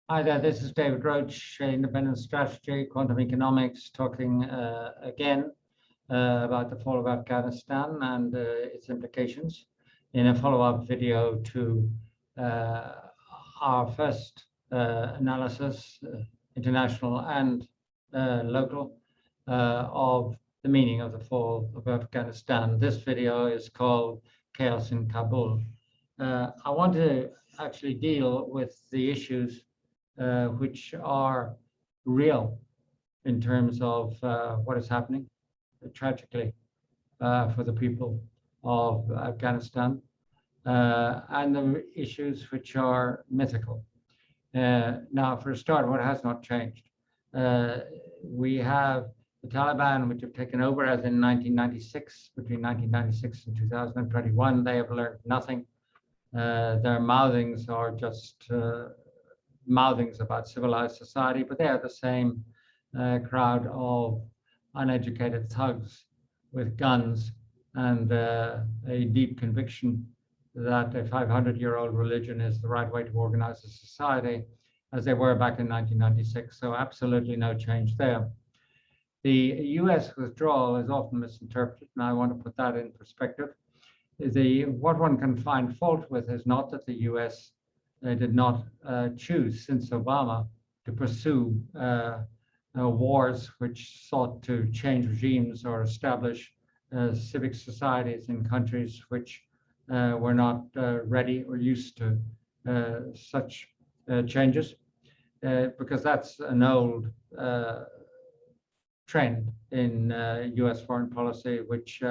Hi there, this is David Roach, Independent Strategy, Quantum Economics, talking again about the fall of Afghanistan and its implications in a follow-up video to our first analysis, international and local, of the meaning of the fall of Afghanistan. This video is called Chaos in Kabul. I want to actually deal with the issues which are real in terms of what is happening tragically for the people of Afghanistan, and the issues which are mythical. Now, for a start, what has not changed? We have the Taliban, which have taken over as in 1996, between 1996 and 2021. They have learned nothing. Their mouthings are just mouthings about civilized society, but they are the same crowd of uneducated thugs with guns and a deep conviction that a 500-year-old religion is the right way to organize a society, as they were back in 1996. So absolutely no change there. The US withdrawal is often misinterpreted, and I want to put that in perspective. What one can find fault with is not that the US did not choose, since Obama, to pursue wars which sought to change regimes or establish civic societies in countries which were not ready or used to such changes, because that's an old trend in US foreign policy, which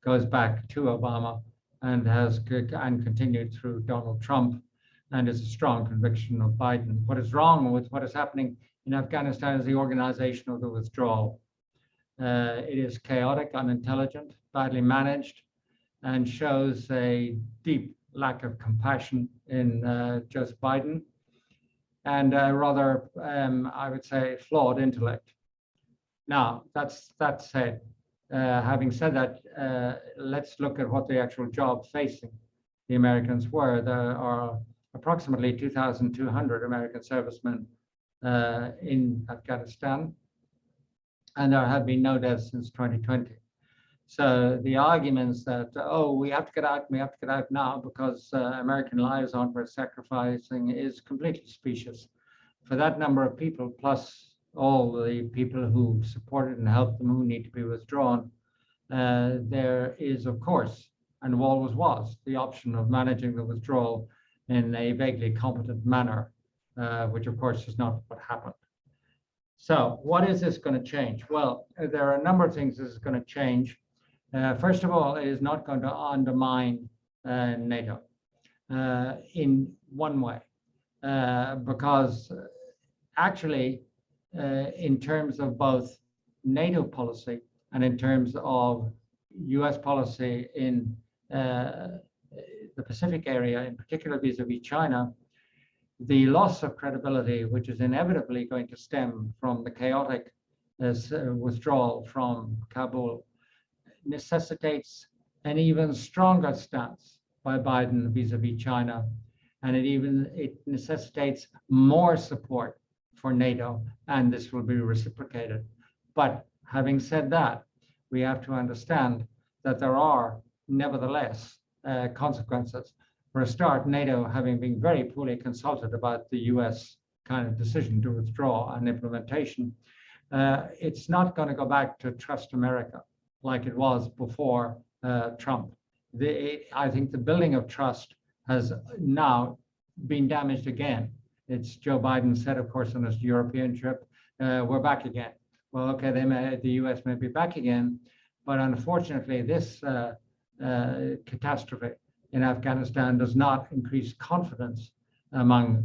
goes back to Obama and has continued through Donald Trump, and is a strong conviction of Biden. What is wrong with what is happening in Afghanistan is the organization of the withdrawal. It is chaotic, unintelligent, badly managed, and shows a deep lack of compassion in Joseph Biden, and a rather, I would say, flawed intellect. Now, that said, having said that, let's look at what the actual job facing the Americans were. There are approximately 2,200 American servicemen in Afghanistan, and there have been no deaths since 2020. So the arguments that, oh, we have to get out now because American lives aren't worth sacrificing, is completely specious. For that number of people, plus all the people who supported and helped them who need to be withdrawn, there is, of course, and always was, the option of managing the withdrawal in a vaguely competent manner, which of course is not what happened. So what is this going to change? Well, there are a number of things this is going to change. First of all, it is not going to undermine NATO in one way, because actually, in terms of both NATO policy and in terms of US policy in the Pacific area, in particular vis-a-vis China, the loss of credibility, which is inevitably going to stem from the chaotic withdrawal from Kabul, necessitates an even stronger stance by Biden vis-a-vis China, and it necessitates more support for NATO, and this will be reciprocated. But having said that, we have to understand that there are nevertheless consequences. For a start, NATO having been very poorly consulted about the US kind of decision to withdraw and implementation, it's not going to go back to trust America like it was before Trump. I think the building of trust has now been damaged again. It's Joe Biden said, of course, on his European trip, we're back again. Well, okay, the US may be back again, but unfortunately, this catastrophe in Afghanistan does not increase confidence among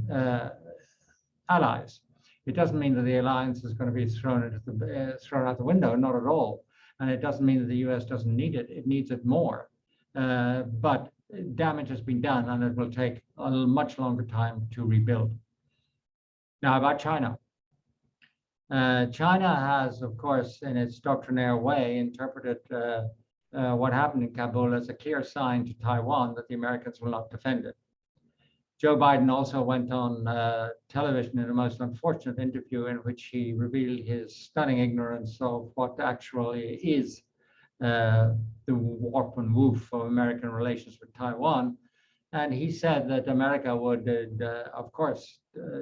allies. It doesn't mean that the alliance is going to be thrown out the window, not at all. And it doesn't mean that the US doesn't need it. It needs it more. But damage has been done, and it will take a much longer time to rebuild. Now, about China. China has, of course, in its doctrinaire way, interpreted what happened in Kabul as a clear sign to Taiwan that the Americans will not defend it. Joe Biden also went on television in a most unfortunate interview in which he revealed his stunning ignorance of what actually is the warp and woof of American relations with Taiwan. And he said that America would, of course,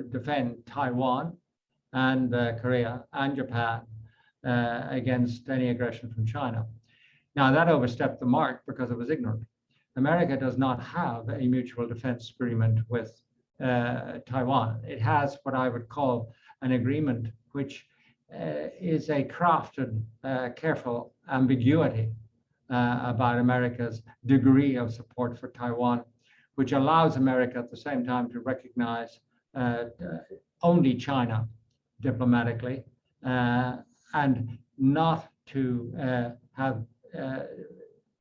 defend Taiwan and Korea and Japan against any aggression from China. Now, that overstepped the mark because it was ignorant. America does not have a mutual defense agreement with Taiwan. It has what I would call an agreement which is a crafted, careful ambiguity about America's degree of support for Taiwan, which allows America at the same time to recognize only China diplomatically and not to have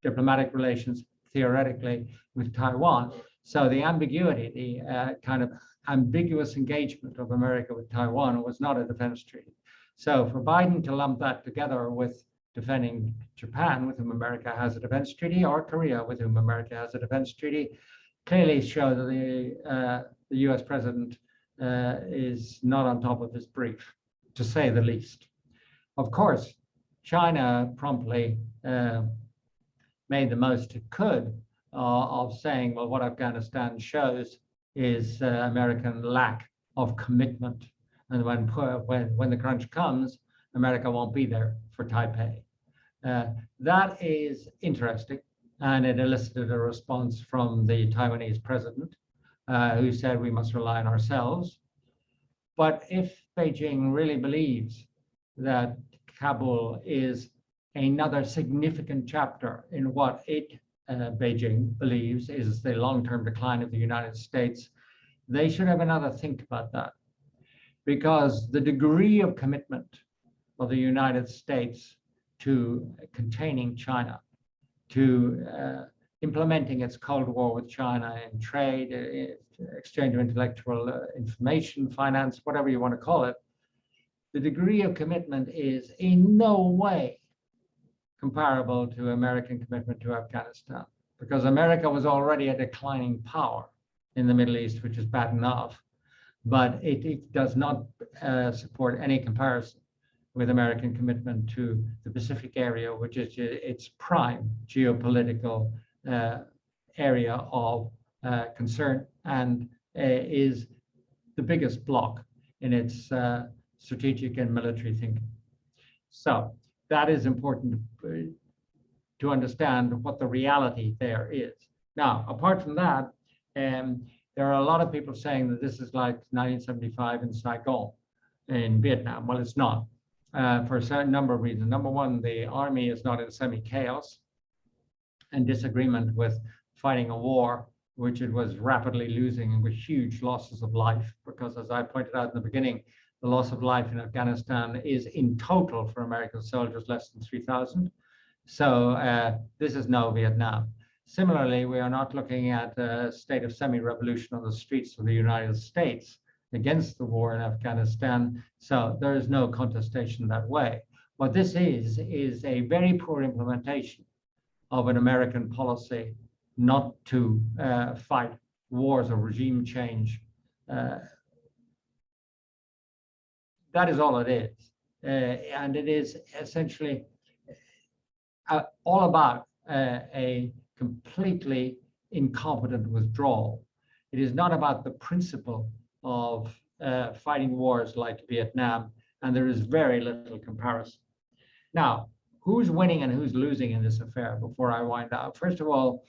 diplomatic relations theoretically with Taiwan. So the ambiguity, the kind of ambiguous engagement of America with Taiwan was not a defense treaty. So for Biden to lump that together with defending Japan, with whom America has a defense treaty, or Korea, with whom America has a defense treaty, clearly show that the US president is not on top of his brief, to say the least. Of course, China promptly made the most it could of saying, well, what Afghanistan shows is American lack of commitment. And when the crunch comes, America won't be there for Taipei. That is interesting. And it elicited a response from the Taiwanese president, who said we must rely on ourselves. But if Beijing really believes that Kabul is another significant chapter in what Beijing believes is the long-term decline of the United States, they should have another think about that. Because the degree of commitment of the United States to containing China, to implementing its Cold War with China in trade, exchange of intellectual information, finance, whatever you want to call it, the degree of commitment is in no way comparable to American commitment to Afghanistan, because America was already a declining power in the Middle East, which is bad enough, but it does not support any comparison with American commitment to the Pacific area, which is its prime geopolitical area of concern and is the biggest block in its strategic and military thinking. So that is important to understand what the reality there is. Now, apart from that, there are a lot of people saying that this is like 1975 in Saigon in Vietnam. Well, it's not, for a certain number of reasons. Number one, the army is not in semi-chaos and disagreement with fighting a war, which it was rapidly losing with huge losses of life, because as I pointed out in the beginning, the loss of life in Afghanistan is in total for American soldiers less than 3,000. So this is no Vietnam. Similarly, we are not looking at a state of semi-revolution on the streets of the United States against the war in Afghanistan. So there is no contestation that way. What this is a very poor implementation of an American policy not to fight wars of regime change. That is all it is. And it is essentially all about a completely incompetent withdrawal. It is not about the principle of fighting wars like Vietnam, and there is very little comparison. Now, who's winning and who's losing in this affair before I wind up? First of all,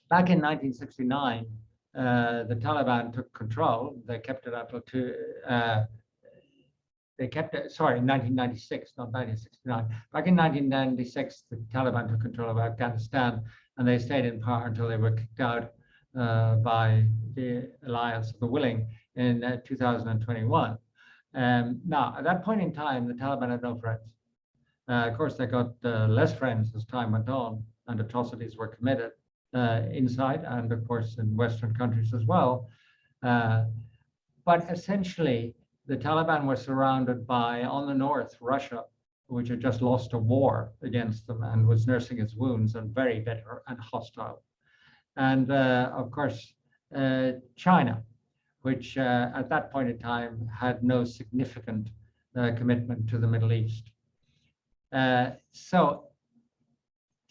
back in 1969, the Taliban took control. They kept it until in 1996, not 1969. Back in 1996, the Taliban took control of Afghanistan, and they stayed in power until they were kicked out by the Alliance of the Willing in 2021. Now, at that point in time, the Taliban had no friends. Of course, they got less friends as time went on, and atrocities were committed inside and, of course, in Western countries as well. But essentially, the Taliban were surrounded by, on the north, Russia, which had just lost a war against them and was nursing its wounds and very bitter and hostile. And of course, China, which at that point in time had no significant commitment to the Middle East. So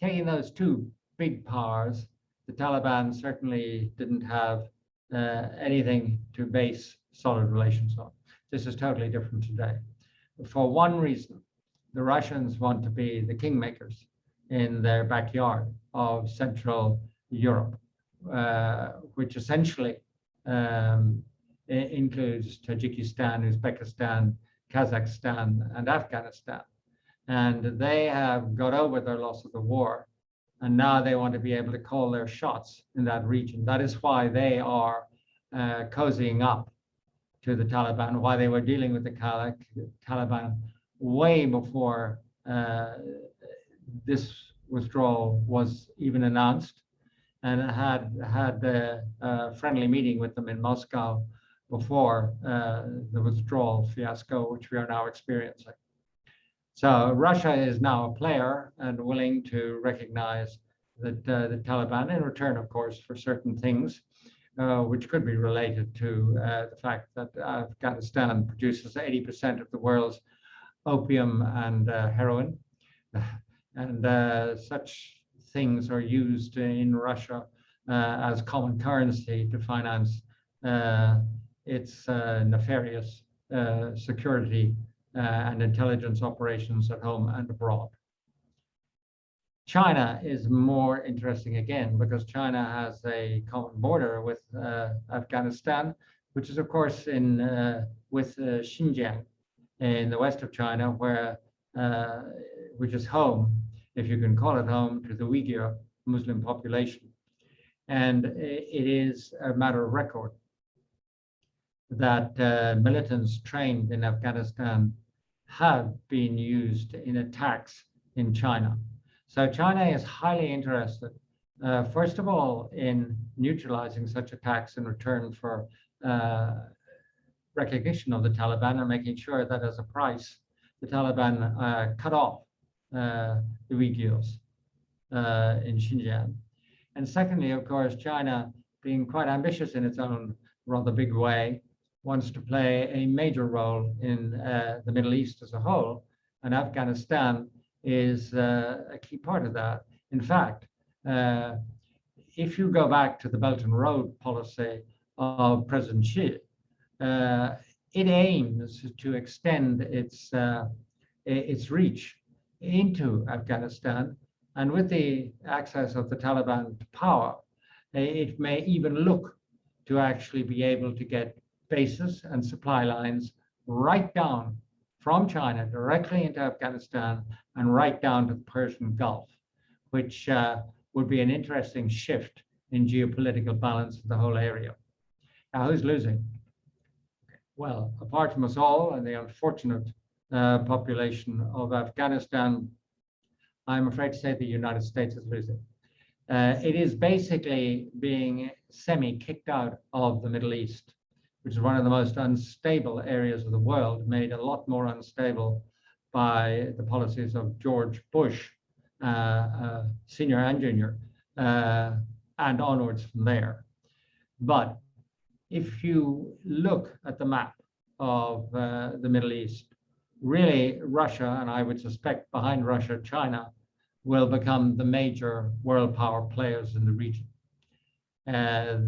taking those two big powers, the Taliban certainly didn't have anything to base solid relations on. This is totally different today. For one reason, the Russians want to be the kingmakers in their backyard of Central Europe, which essentially includes Tajikistan, Uzbekistan, Kazakhstan, and Afghanistan. And they have got over their loss of the war, and now they want to be able to call their shots in that region. That is why they are cozying up to the Taliban, why they were dealing with the Taliban way before this withdrawal was even announced, and had a friendly meeting with them in Moscow before the withdrawal fiasco, which we are now experiencing. So Russia is now a player and willing to recognize that the Taliban, in return, of course, for certain things, which could be related to the fact that Afghanistan produces 80% of the world's opium and heroin. And such things are used in Russia as common currency to finance its nefarious security and intelligence operations at home and abroad. China is more interesting again because China has a common border with Afghanistan, which is of course with Xinjiang in the west of China, which is home, if you can call it home, to the Uyghur Muslim population. And it is a matter of record that militants trained in Afghanistan have been used in attacks in China. So China is highly interested, first of all, in neutralizing such attacks in return for recognition of the Taliban and making sure that as a price, the Taliban cut off the Uyghurs in Xinjiang. And secondly, of course, China, being quite ambitious in its own rather big way, wants to play a major role in the Middle East as a whole, and Afghanistan is a key part of that. In fact, if you go back to the Belt and Road policy of President Xi, it aims to extend its reach into Afghanistan, and with the access of the Taliban to power, it may even look to actually be able to get bases and supply lines right down from China directly into Afghanistan and right down to the Persian Gulf, which would be an interesting shift in geopolitical balance of the whole area. Now, who's losing? Well, apart from us all and the unfortunate population of Afghanistan, I'm afraid to say the United States is losing. It is basically being semi-kicked out of the Middle East, which is one of the most unstable areas of the world, made a lot more unstable by the policies of George Bush, senior and junior, and onwards from there. But if you look at the map of the Middle East, really Russia, and I would suspect behind Russia, China, will become the major world power players in the region.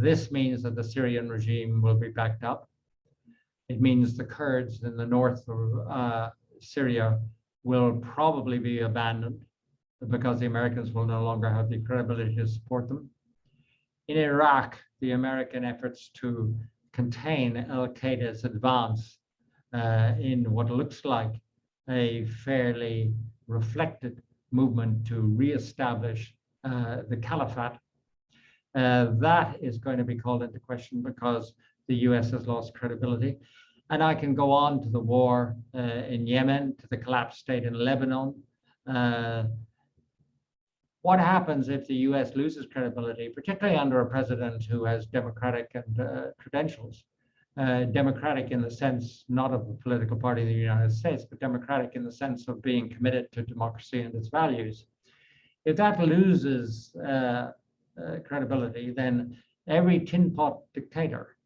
This means that the Syrian regime will be backed up. It means the Kurds in the north of Syria will probably be abandoned because the Americans will no longer have the credibility to support them. In Iraq, the American efforts to contain al-Qaeda's advance in what looks like a fairly reflected movement to reestablish the caliphate, that is going to be called into question because the US has lost credibility. And I can go on to the war in Yemen, to the collapsed state in Lebanon. What happens if the US loses credibility, particularly under a president who has democratic and credentials? Democratic in the sense not of the political party of the United States, but democratic in the sense of being committed to democracy and its values. If that loses credibility, then every tin pot dictator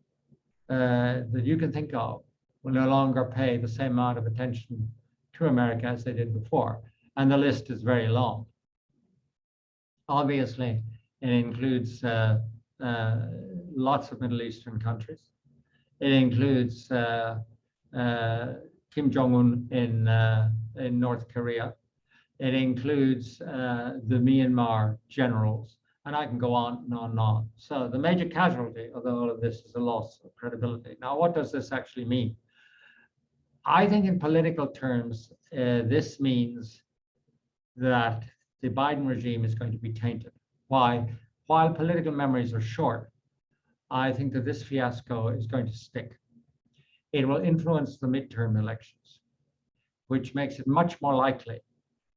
that you can think of will no longer pay the same amount of attention to America as they did before. And the list is very long. Obviously, it includes lots of Middle Eastern countries. It includes Kim Jong-un in North Korea. It includes the Myanmar generals, and I can go on and on and on. So the major casualty of all of this is a loss of credibility. Now, what does this actually mean? I think in political terms, this means that the Biden regime is going to be tainted. Why? While political memories are short, I think that this fiasco is going to stick. It will influence the midterm elections, which makes it much more likely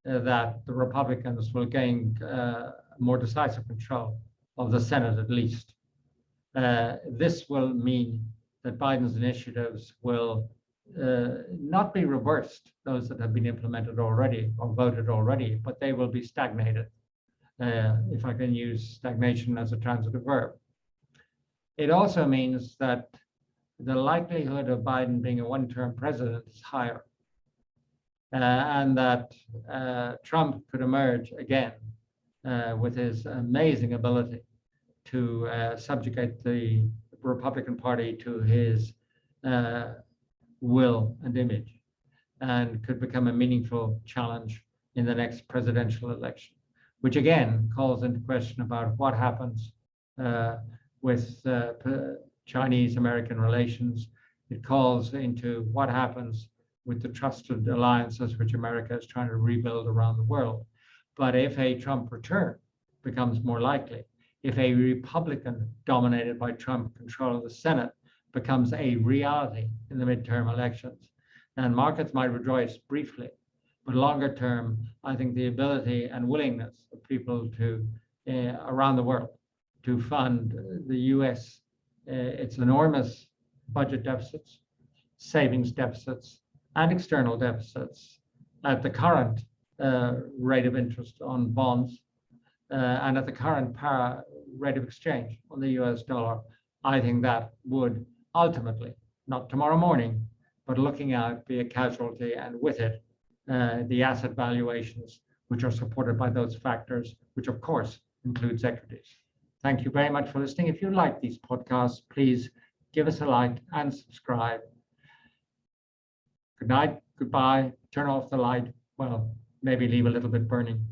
that the Republicans will gain more decisive control of the Senate at least. This will mean that Biden's initiatives will not be reversed, those that have been implemented already or voted already, but they will be stagnated, if I can use stagnation as a transitive verb. It also means that the likelihood of Biden being a one-term president is higher, and that Trump could emerge again with his amazing ability to subjugate the Republican Party to his will and image, and could become a meaningful challenge in the next presidential election, which again calls into question about what happens with Chinese-American relations. It calls into what happens with the trusted alliances which America is trying to rebuild around the world. But if a Trump return becomes more likely, if a Republican dominated by Trump control of the Senate becomes a reality in the midterm elections, then markets might rejoice briefly. But longer term, I think the ability and willingness of people to around the world to fund the US, its enormous budget deficits, savings deficits, and external deficits at the current rate of interest on bonds and at the current rate of exchange on the US dollar, I think that would ultimately, not tomorrow morning, but looking out, be a casualty, and with it, the asset valuations, which are supported by those factors, which of course includes equities. Thank you very much for listening. If you like these podcasts, please give us a like and subscribe. Good night, goodbye, turn off the light. Well, maybe leave a little bit burning.